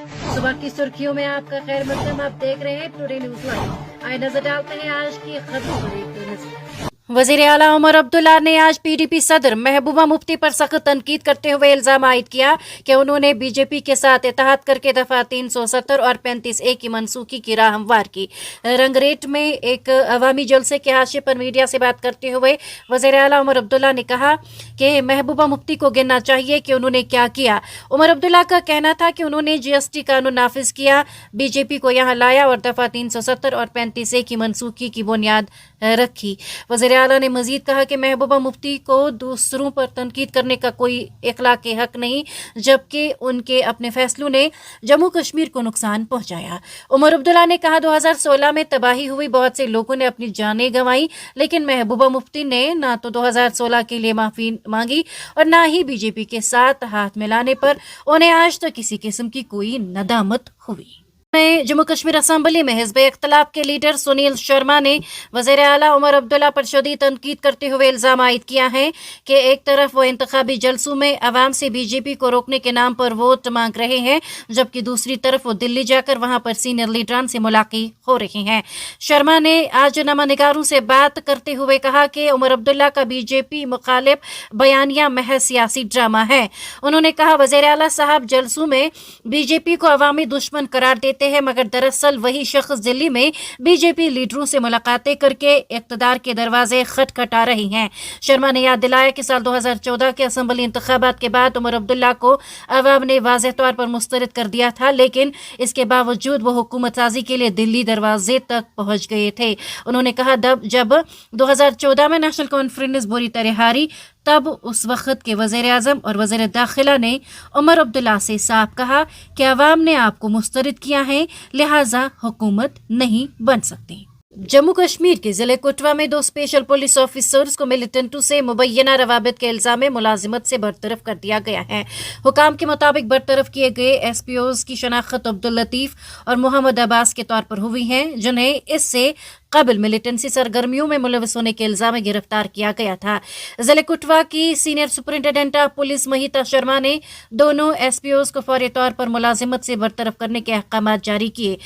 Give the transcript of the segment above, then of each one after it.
सुबह की सुर्खियों में आपका खैर मकदम। आप देख रहे हैं टुडे न्यूज लाइव। आइए नजर डालते हैं आज की खबरों पर एक नजर। वजीर आला उमर अब्दुल्ला ने आज पीडीपी सदर महबूबा मुफ्ती पर सख्त तनकीद करते हुए इल्जाम आयद किया कि उन्होंने बीजेपी के साथ इत्तेहाद करके दफा 370 और 35A की मनसूखी की राह हमवार की। रंगरेट में एक अवामी जलसे के हाशिए पर मीडिया से बात करते हुए वजीर आला उमर अब्दुल्ला ने कहा कि महबूबा मुफ्ती को गिनना चाहिए कि उन्होंने क्या किया। उमर अब्दुल्ला का कहना था कि उन्होंने GST कानून नाफिज किया, बीजेपी को यहाँ लाया और दफा 370 और 35A की मनसूखी की बुनियाद रखी। वज़ीर आला ने मजीद कहा कि महबूबा मुफ्ती को दूसरों पर तनकीद करने का कोई इखलाकी हक नहीं, जबकि उनके अपने फैसलों ने जम्मू कश्मीर को नुकसान पहुंचाया। उमर अब्दुल्ला ने कहा 2016 में तबाही हुई, बहुत से लोगों ने अपनी जानें गंवाई, लेकिन महबूबा मुफ्ती ने ना तो 2016 के लिए माफी मांगी और ना ही बीजेपी के साथ हाथ मिलाने पर उन्हें आज तक किसी किस्म की कोई नदामत हुई। जम्मू कश्मीर असम्बली में हिज़्ब इख्तिलाफ के लीडर सुनील शर्मा ने वज़ीर आला उमर अब्दुल्ला पर शदीद तनकीद करते हुए इल्ज़ाम आयद किया है कि एक तरफ वो इंतखाबी जलसों में अवाम से बीजेपी को रोकने के नाम पर वोट मांग रहे हैं, जबकि दूसरी तरफ वो दिल्ली जाकर वहां पर सीनियर लीडरान से मुलाकात हो रही हैं। शर्मा ने आज नमानिगारों से बात करते हुए कहा कि उमर अब्दुल्ला का बीजेपी मुखालिफ बयानिया महज सियासी ड्रामा है। उन्होंने कहा वज़ीर आला साहब जलसों में बीजेपी को अवामी दुश्मन करार देते हैं, मगर दरअसल वही शख्स दिल्ली में बीजेपी लीडरों से मुलाकातें करके इक़्तिदार के दरवाजे खटखटा रही हैं। शर्मा ने याद दिलाया कि साल 2014 के असम्बली इंतखाबात के बाद उमर अब्दुल्ला को अवाम ने वाज़ेह तौर पर मुस्तरद कर दिया था, लेकिन इसके बावजूद वो हुकूमत साजी के लिए दिल्ली दरवाजे तक पहुंच गए थे। उन्होंने कहा जब 2014 में नेशनल कॉन्फ्रेंस बुरी तरह हारी, तब उस वक्त के वज़ीर आज़म और वज़ीर दाखिला ने उमर अब्दुल्ला से साफ कहा कि अवाम ने आपको मुस्तरद किया है, लिहाजा हुकूमत नहीं बन सकती। जम्मू कश्मीर के जिले कुटवा में 2 स्पेशल पुलिस ऑफिसर्स को मिलिटेंटों से मुबैना रवाबित के इल्जाम में मुलाजिमत से बरतरफ कर दिया गया है। हुकाम के मुताबिक बरतरफ किए गए SPOs की शनाख्त अब्दुल लतीफ़ और मोहम्मद अब्बास के तौर पर हुई है, जिन्हें इससे कबल मिलिटेंसी सरगर्मियों में मुलविस होने के इल्जाम में गिरफ्तार किया गया था। जिले कुटवा की senior superintendent of police Mahita Sharma ने दोनों SPOs को फौरी तौर पर मुलाजिमत से बरतरफ करने के अहकाम जारी किए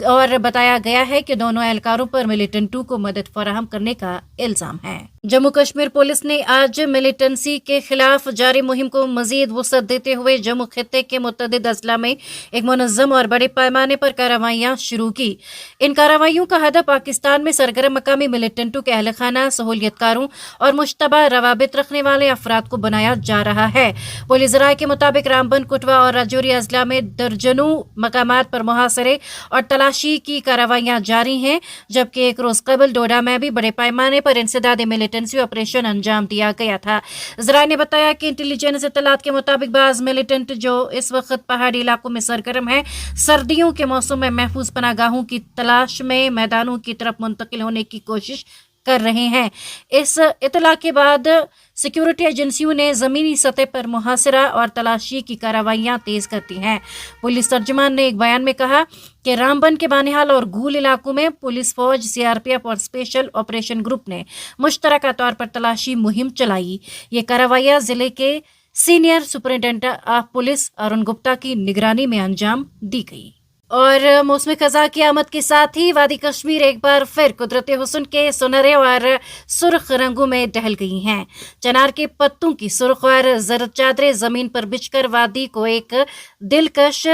और बताया गया है कि दोनों एहलकारों पर मिलिटेंटों को मदद फराहम करने का इल्जाम है। जम्मू कश्मीर पुलिस ने आज मिलिटेंसी के खिलाफ जारी मुहिम को मजीद वसअत देते हुए जम्मू खित्ते के मुतअद्दिद अजला में एक मुनज़्ज़म और बड़े पैमाने पर कार्रवाइयाँ शुरू की। इन कार्रवाइयों का हदफ पाकिस्तान में सरगर्म मकामी मिलिटेंटों के अहल खाना, सहूलियतकारों और मुश्तबा रवाबित रखने वाले अफराद को बनाया जा रहा है। पुलिस राय के मुताबिक रामबन, कुटवा और राजौरी अजला में दर्जनों मकामात पर मुहासरे और तलाशी की कार्रवाइयाँ जारी हैं, जबकि एक रोज कबल डोडा में भी बड़े पैमाने पर इंसदादी मिलिटेंसी ऑपरेशन अंजाम दिया गया था। जराये ने बताया कि इंटेलिजेंस इत्तलात के मुताबिक बाज मिलिटेंट जो इस वक्त पहाड़ी इलाकों में सरगर्म है, सर्दियों के मौसम में महफूज पनागाहों की तलाश में मैदानों की तरफ मुंतकिल होने की कोशिश कर रहे हैं। इस इत्तला के बाद सिक्योरिटी एजेंसियों ने ज़मीनी सतह पर मुहासरा और तलाशी की कार्रवाइयाँ तेज़ कर दी हैं। पुलिस तर्जुमान ने एक बयान में कहा कि रामबन के बानिहाल और गूल इलाकों में पुलिस फौज, CRPF और स्पेशल ऑपरेशन ग्रुप ने मुश्तरका तौर पर तलाशी मुहिम चलाई। ये कार्रवाइयाँ जिले के senior superintendent of police Arun Gupta की निगरानी में अंजाम दी गई। और मौसम खज़ा की आमद के साथ ही वादी कश्मीर एक बार फिर कुदरती हुस्न के सुनहरे और सुर्ख रंगों में ढल गई हैं। चनार के पत्तों की सुर्ख और जरद चादरें जमीन पर बिछकर वादी को एक दिलकश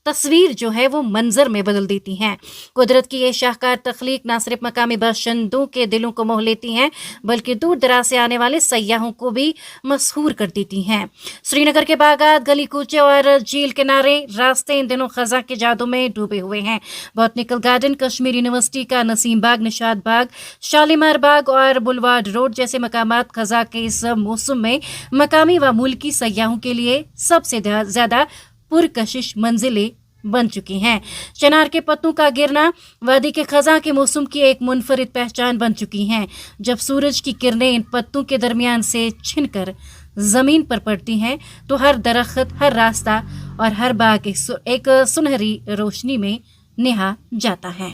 तस्वीर जो है वो मंजर में बदल देती हैं। कुदरत की ये शाहकार तख्लीक न सिर्फ मकामी बाशिंदों के दिलों को मोह लेती हैं, बल्कि दूर दराज से आने वाले सयाहों को भी मशहूर कर देती हैं। श्रीनगर के बागात, गली कूचे और झील किनारे रास्ते इन दिनों खजा के जादू में डूबे हुए हैं। बॉटनिकल गार्डन, कश्मीर यूनिवर्सिटी का नसीम बाग, निशात बाग, शालीमार बाग और बुलवार्ड रोड जैसे मकामात खजा के इस मौसम में मकामी व मुल्की सयाहों के लिए सबसे ज्यादा पुरकशिश मंजिलें बन चुकी हैं। चनार के पत्तों का गिरना वादी के खजा के मौसम की एक मुनफरिद पहचान बन चुकी हैं। जब सूरज की किरणें इन पत्तों के दरमियान से छिनकर जमीन पर पड़ती हैं, तो हर दरख्त, हर रास्ता और हर बाग एक सुनहरी रोशनी में निहा जाता है।